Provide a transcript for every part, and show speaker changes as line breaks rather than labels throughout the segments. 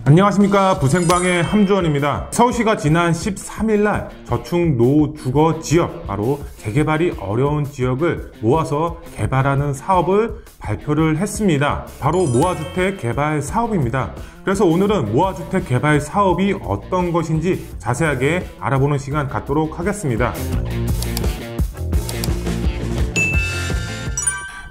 안녕하십니까, 부생방의 함주원입니다. 서울시가 지난 13일날 저축 노주거 지역, 바로 재개발이 어려운 지역을 모아서 개발하는 사업을 발표를 했습니다. 바로 모아주택 개발 사업입니다. 그래서 오늘은 모아주택 개발 사업이 어떤 것인지 자세하게 알아보는 시간 갖도록 하겠습니다.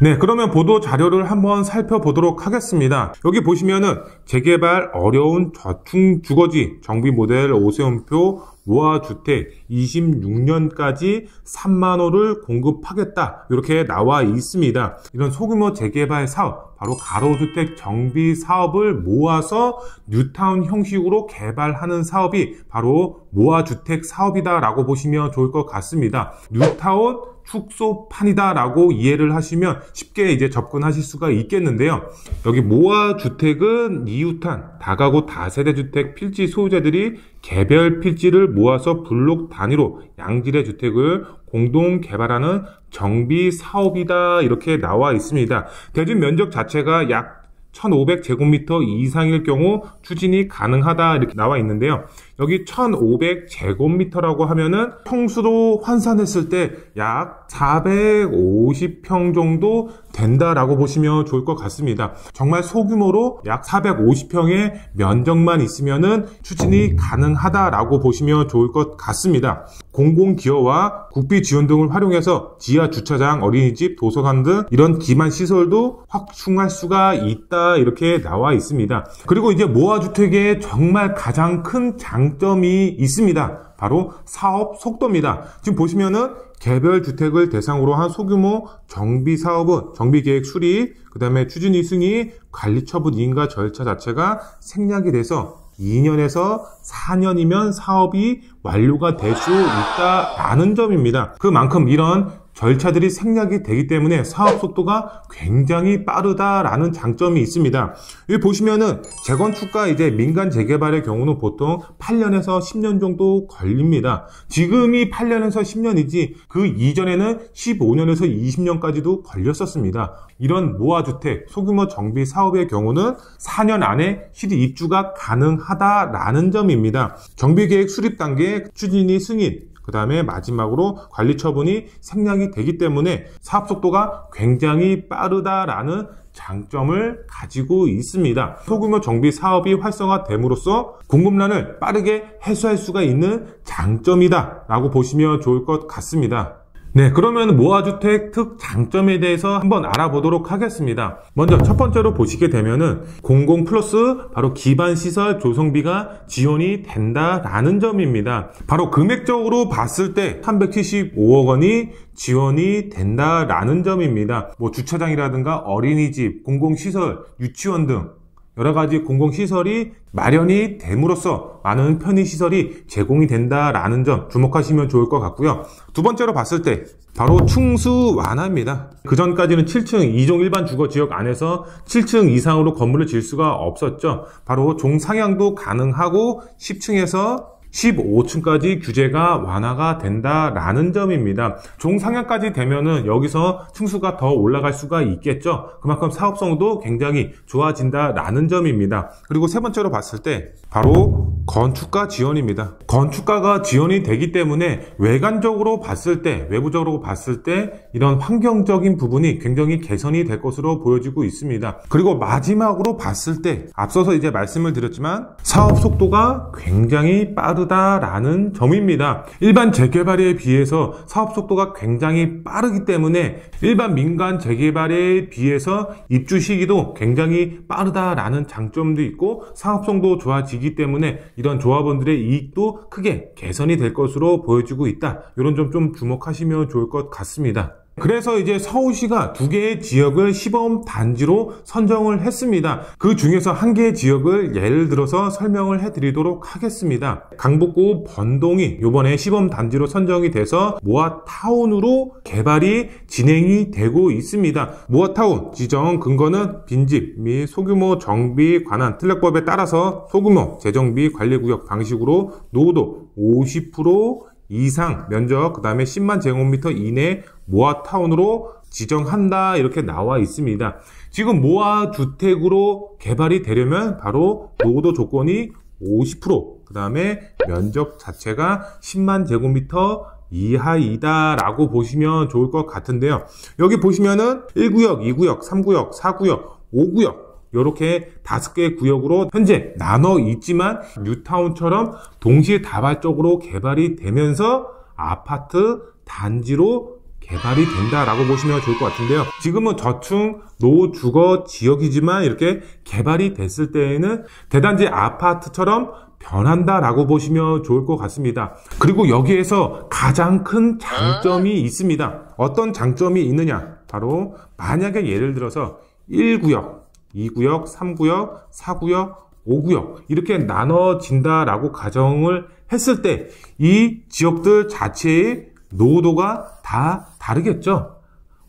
네, 그러면 보도 자료를 한번 살펴보도록 하겠습니다. 여기 보시면은 재개발 어려운 저축 주거지 정비 모델 오세훈표 모아주택 26년까지 3만호를 공급하겠다, 이렇게 나와 있습니다. 이런 소규모 재개발 사업, 바로 가로주택 정비 사업을 모아서 뉴타운 형식으로 개발하는 사업이 바로 모아주택 사업이다 라고 보시면 좋을 것 같습니다. 뉴타운 축소판이다 라고 이해를 하시면 쉽게 이제 접근하실 수가 있겠는데요. 여기 모아주택은 이웃한 다가구 다세대주택 필지 소유자들이 개별 필지를 모아서 블록 단위로 양질의 주택을 공동 개발하는 정비 사업이다, 이렇게 나와 있습니다. 대지 면적 자체가 약 1500제곱미터 이상일 경우 추진이 가능하다, 이렇게 나와 있는데요. 여기 1500제곱미터라고 하면은 평수로 환산했을 때 약 450평 정도 된다라고 보시면 좋을 것 같습니다. 정말 소규모로 약 450평의 면적만 있으면은 추진이 가능하다라고 보시면 좋을 것 같습니다. 공공기여와 국비 지원 등을 활용해서 지하 주차장, 어린이집, 도서관 등 이런 기반 시설도 확충할 수가 있다, 이렇게 나와 있습니다. 그리고 이제 모아주택의 정말 가장 큰 장점이 있습니다. 바로 사업 속도입니다. 지금 보시면은 개별 주택을 대상으로 한 소규모 정비 사업은 정비계획 수립, 그 다음에 추진위 승인, 관리 처분 인가 절차 자체가 생략이 돼서 2년에서 4년이면 사업이 완료가 될 수 있다라는 점입니다. 그만큼 이런 절차들이 생략이 되기 때문에 사업 속도가 굉장히 빠르다라는 장점이 있습니다. 여기 보시면은 재건축과 이제 민간 재개발의 경우는 보통 8년에서 10년 정도 걸립니다. 지금이 8년에서 10년이지 그 이전에는 15년에서 20년까지도 걸렸었습니다. 이런 모아주택 소규모 정비 사업의 경우는 4년 안에 실입 입주가 가능하다라는 점입니다. 정비계획 수립 단계 추진위 승인, 그 다음에 마지막으로 관리 처분이 생략이 되기 때문에 사업 속도가 굉장히 빠르다라는 장점을 가지고 있습니다. 소규모 정비 사업이 활성화됨으로써 공급난을 빠르게 해소할 수가 있는 장점이다 라고 보시면 좋을 것 같습니다. 네, 그러면 모아주택 특장점에 대해서 한번 알아보도록 하겠습니다. 먼저 첫 번째로 보시게 되면은 공공 플러스 바로 기반시설 조성비가 지원이 된다라는 점입니다. 바로 금액적으로 봤을 때 375억 원이 지원이 된다라는 점입니다. 뭐 주차장이라든가 어린이집, 공공시설, 유치원 등 여러가지 공공시설이 마련이 됨으로써 많은 편의시설이 제공이 된다라는 점 주목하시면 좋을 것 같고요. 두 번째로 봤을 때 바로 충수 완화입니다. 그전까지는 7층 2종 일반 주거지역 안에서 7층 이상으로 건물을 지을 수가 없었죠. 바로 종상향도 가능하고 10층에서 15층까지 규제가 완화가 된다라는 점입니다. 종상향까지 되면은 여기서 층수가 더 올라갈 수가 있겠죠. 그만큼 사업성도 굉장히 좋아진다라는 점입니다. 그리고 세 번째로 봤을 때 바로 건축가 지원입니다. 건축가가 지원이 되기 때문에 외관적으로 봤을 때, 외부적으로 봤을 때 이런 환경적인 부분이 굉장히 개선이 될 것으로 보여지고 있습니다. 그리고 마지막으로 봤을 때 앞서서 이제 말씀을 드렸지만 사업 속도가 굉장히 빠르다라는 점입니다. 일반 재개발에 비해서 사업 속도가 굉장히 빠르기 때문에 일반 민간 재개발에 비해서 입주 시기도 굉장히 빠르다라는 장점도 있고 사업성도 좋아지기 때문에 이런 조합원들의 이익도 크게 개선이 될 것으로 보여지고 있다. 이런 점 좀 주목하시면 좋을 것 같습니다. 그래서 이제 서울시가 2개의 지역을 시범 단지로 선정을 했습니다. 그 중에서 1개의 지역을 예를 들어서 설명을 해드리도록 하겠습니다. 강북구 번동이 이번에 시범 단지로 선정이 돼서 모아타운으로 개발이 진행이 되고 있습니다. 모아타운 지정 근거는 빈집 및 소규모 정비 관한 특례법에 따라서 소규모 재정비 관리구역 방식으로 노후도 50% 이상 면적, 그 다음에 10만 제곱미터 이내 모아타운으로 지정한다 이렇게 나와 있습니다. 지금 모아주택으로 개발이 되려면 바로 노후도 조건이 50%, 그 다음에 면적 자체가 10만 제곱미터 이하이다 라고 보시면 좋을 것 같은데요. 여기 보시면은 1구역, 2구역, 3구역, 4구역, 5구역 이렇게 5개의 구역으로 현재 나눠 있지만 뉴타운처럼 동시다발적으로 개발이 되면서 아파트 단지로 개발이 된다라고 보시면 좋을 것 같은데요. 지금은 저층 노주거 지역이지만 이렇게 개발이 됐을 때에는 대단지 아파트처럼 변한다라고 보시면 좋을 것 같습니다. 그리고 여기에서 가장 큰 장점이 있습니다. 어떤 장점이 있느냐? 바로 만약에 예를 들어서 1구역, 2구역, 3구역, 4구역, 5구역 이렇게 나눠진다라고 가정을 했을 때 이 지역들 자체의 노후도가 다 다르겠죠.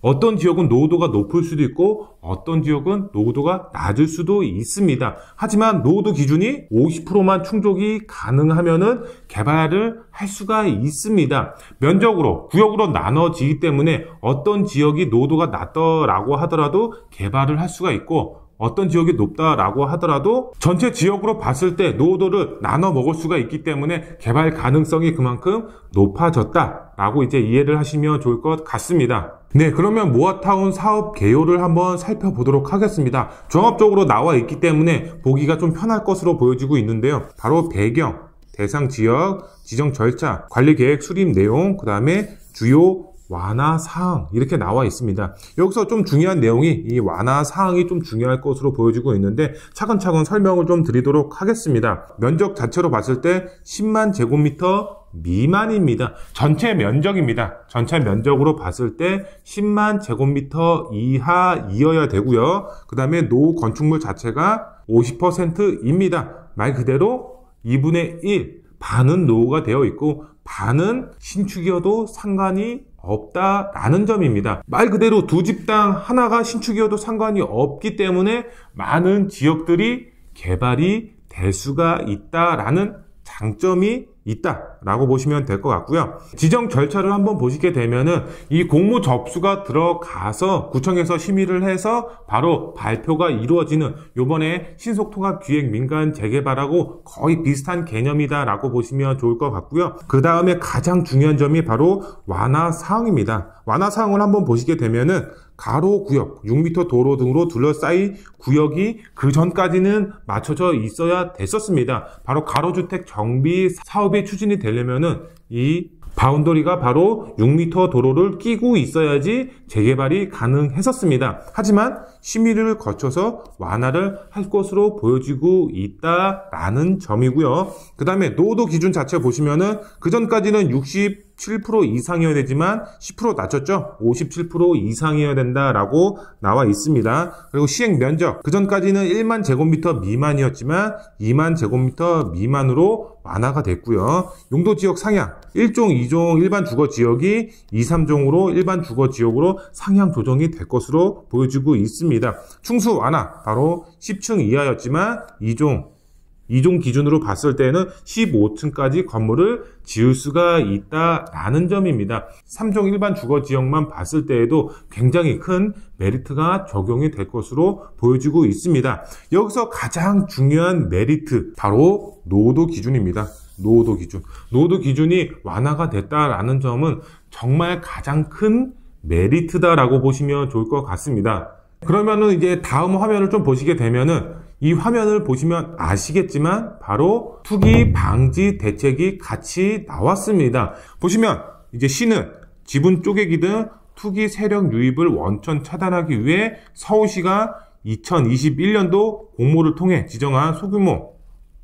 어떤 지역은 노후도가 높을 수도 있고 어떤 지역은 노후도가 낮을 수도 있습니다. 하지만 노후도 기준이 50%만 충족이 가능하면은 개발을 할 수가 있습니다. 면적으로 구역으로 나눠지기 때문에 어떤 지역이 노후도가 낮다라고 하더라도 개발을 할 수가 있고 어떤 지역이 높다라고 하더라도 전체 지역으로 봤을 때 노후도를 나눠 먹을 수가 있기 때문에 개발 가능성이 그만큼 높아졌다라고 이제 이해를 하시면 좋을 것 같습니다. 네, 그러면 모아타운 사업 개요를 한번 살펴보도록 하겠습니다. 종합적으로 나와 있기 때문에 보기가 좀 편할 것으로 보여지고 있는데요. 바로 배경, 대상 지역, 지정 절차, 관리 계획 수립 내용, 그 다음에 주요 완화 사항 이렇게 나와 있습니다. 여기서 좀 중요한 내용이 이 완화 사항이 좀 중요할 것으로 보여지고 있는데 차근차근 설명을 좀 드리도록 하겠습니다. 면적 자체로 봤을 때 10만 제곱미터 미만입니다. 전체 면적입니다. 전체 면적으로 봤을 때 10만 제곱미터 이하이어야 되고요. 그 다음에 노후 건축물 자체가 50%입니다. 말 그대로 2분의 1 반은 노후가 되어 있고 반은 신축이어도 상관이 없다라는 점입니다. 말 그대로 두 집당 하나가 신축이어도 상관이 없기 때문에 많은 지역들이 개발이 될 수가 있다라는 장점이 있다라고 보시면 될 것 같고요. 지정 절차를 한번 보시게 되면은 이 공모 접수가 들어가서 구청에서 심의를 해서 바로 발표가 이루어지는 요번에 신속통합기획민간 재개발하고 거의 비슷한 개념이다라고 보시면 좋을 것 같고요. 그 다음에 가장 중요한 점이 바로 완화 사항입니다. 완화 사항을 한번 보시게 되면은 가로 구역, 6m 도로 등으로 둘러싸인 구역이 그 전까지는 맞춰져 있어야 됐었습니다. 바로 가로주택 정비 사업이 추진이 되려면은 이 바운더리가 바로 6m 도로를 끼고 있어야지 재개발이 가능했었습니다. 하지만 심의를 거쳐서 완화를 할 것으로 보여지고 있다라는 점이고요. 그 다음에 노후도 기준 자체 보시면은 그 전까지는 67% 이상이어야 되지만 10% 낮췄죠. 57% 이상이어야 된다라고 나와 있습니다. 그리고 시행 면적 그 전까지는 1만 제곱미터 미만이었지만 2만 제곱미터 미만으로 완화가 됐고요. 용도 지역 상향 1종, 2종 일반 주거 지역이 2, 3종으로 일반 주거 지역으로 상향 조정이 될 것으로 보여지고 있습니다. 충수 완화 바로 10층 이하였지만 2종 기준으로 봤을 때는 15층까지 건물을 지을 수가 있다라는 점입니다. 3종 일반 주거 지역만 봤을 때에도 굉장히 큰 메리트가 적용이 될 것으로 보여지고 있습니다. 여기서 가장 중요한 메리트 바로 노후도 기준입니다. 노후도 기준. 노후도 기준이 완화가 됐다라는 점은 정말 가장 큰 메리트다라고 보시면 좋을 것 같습니다. 그러면은 이제 다음 화면을 좀 보시게 되면은 이 화면을 보시면 아시겠지만 바로 투기 방지 대책이 같이 나왔습니다. 보시면 이제 시는 지분 쪼개기 등 투기 세력 유입을 원천 차단하기 위해 서울시가 2021년도 공모를 통해 지정한 소규모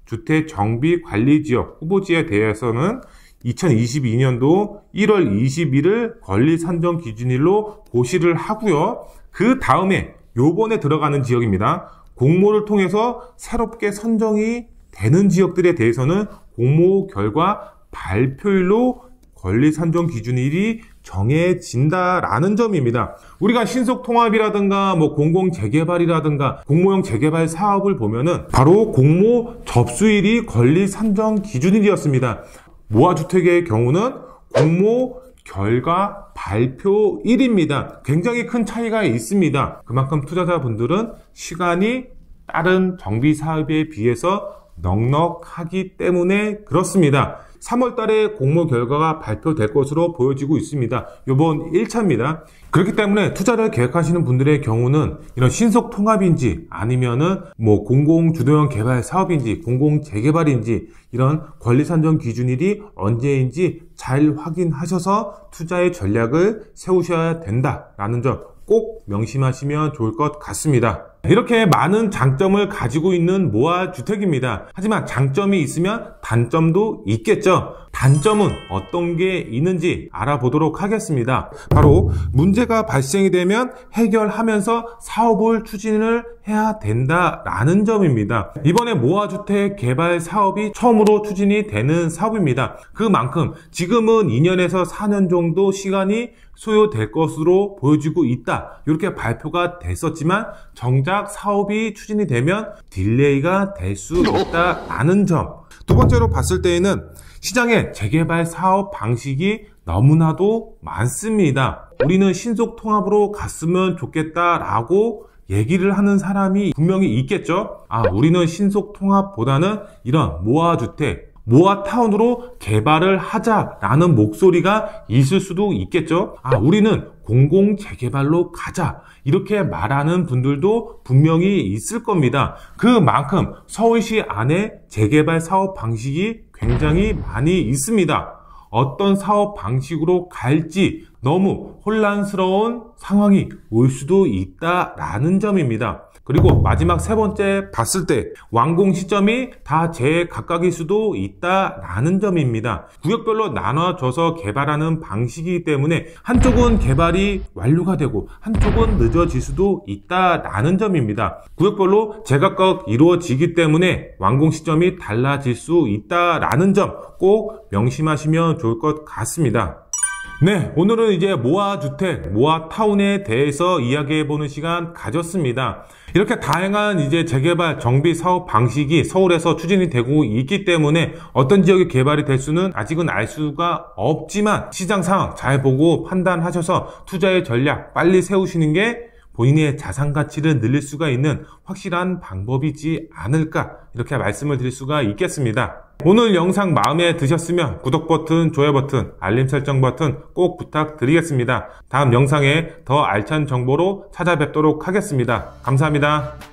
주택 정비 관리 지역 후보지에 대해서는 2022년도 1월 20일을 권리 산정 기준일로 고시를 하고요. 그 다음에 요번에 들어가는 지역입니다. 공모를 통해서 새롭게 선정이 되는 지역들에 대해서는 공모 결과 발표일로 권리 산정 기준일이 정해진다라는 점입니다. 우리가 신속통합이라든가 공공 재개발이라든가 공모형 재개발 사업을 보면은 바로 공모 접수일이 권리 산정 기준일이었습니다. 모아주택의 경우는 공모 결과 발표일입니다. 굉장히 큰 차이가 있습니다. 그만큼 투자자분들은 시간이 다른 정비 사업에 비해서 넉넉하기 때문에 그렇습니다. 3월 달에 공모 결과가 발표될 것으로 보여지고 있습니다. 이번 1차입니다. 그렇기 때문에 투자를 계획하시는 분들의 경우는 이런 신속 통합인지 아니면은 공공 주도형 개발 사업인지 공공 재개발인지 이런 권리 산정 기준일이 언제인지 잘 확인하셔서 투자의 전략을 세우셔야 된다라는 점 꼭 명심하시면 좋을 것 같습니다. 이렇게 많은 장점을 가지고 있는 모아주택입니다. 하지만 장점이 있으면 단점도 있겠죠. 단점은 어떤 게 있는지 알아보도록 하겠습니다. 바로 문제가 발생이 되면 해결하면서 사업을 추진을 해야 된다라는 점입니다. 이번에 모아주택 개발 사업이 처음으로 추진이 되는 사업입니다. 그만큼 지금은 2년에서 4년 정도 시간이 소요될 것으로 보여지고 있다. 이렇게 발표가 됐었지만 정작 사업이 추진이 되면 딜레이가 될 수 있다라는 점. 두 번째로 봤을 때에는 시장의 재개발 사업 방식이 너무나도 많습니다. 우리는 신속 통합으로 갔으면 좋겠다라고 얘기를 하는 사람이 분명히 있겠죠. 우리는 신속 통합보다는 이런 모아주택, 모아타운으로 개발을 하자라는 목소리가 있을 수도 있겠죠. 우리는 공공재개발로 가자 이렇게 말하는 분들도 분명히 있을 겁니다. 그만큼 서울시 안에 재개발 사업 방식이 굉장히 많이 있습니다. 어떤 사업 방식으로 갈지 너무 혼란스러운 상황이 올 수도 있다라는 점입니다. 그리고 마지막 세 번째 봤을 때 완공 시점이 다 제각각일 수도 있다라는 점입니다. 구역별로 나눠져서 개발하는 방식이기 때문에 한쪽은 개발이 완료가 되고 한쪽은 늦어질 수도 있다라는 점입니다. 구역별로 제각각 이루어지기 때문에 완공 시점이 달라질 수 있다라는 점 꼭 명심하시면 좋을 것 같습니다. 네, 오늘은 이제 모아주택, 모아타운에 대해서 이야기해보는 시간 가졌습니다. 이렇게 다양한 이제 재개발, 정비 사업 방식이 서울에서 추진이 되고 있기 때문에 어떤 지역이 개발이 될 수는 아직은 알 수가 없지만 시장 상황 잘 보고 판단하셔서 투자의 전략 빨리 세우시는 게 본인의 자산 가치를 늘릴 수가 있는 확실한 방법이지 않을까 이렇게 말씀을 드릴 수가 있겠습니다. 오늘 영상 마음에 드셨으면 구독 버튼, 좋아요 버튼, 알림 설정 버튼 꼭 부탁드리겠습니다. 다음 영상에 더 알찬 정보로 찾아뵙도록 하겠습니다. 감사합니다.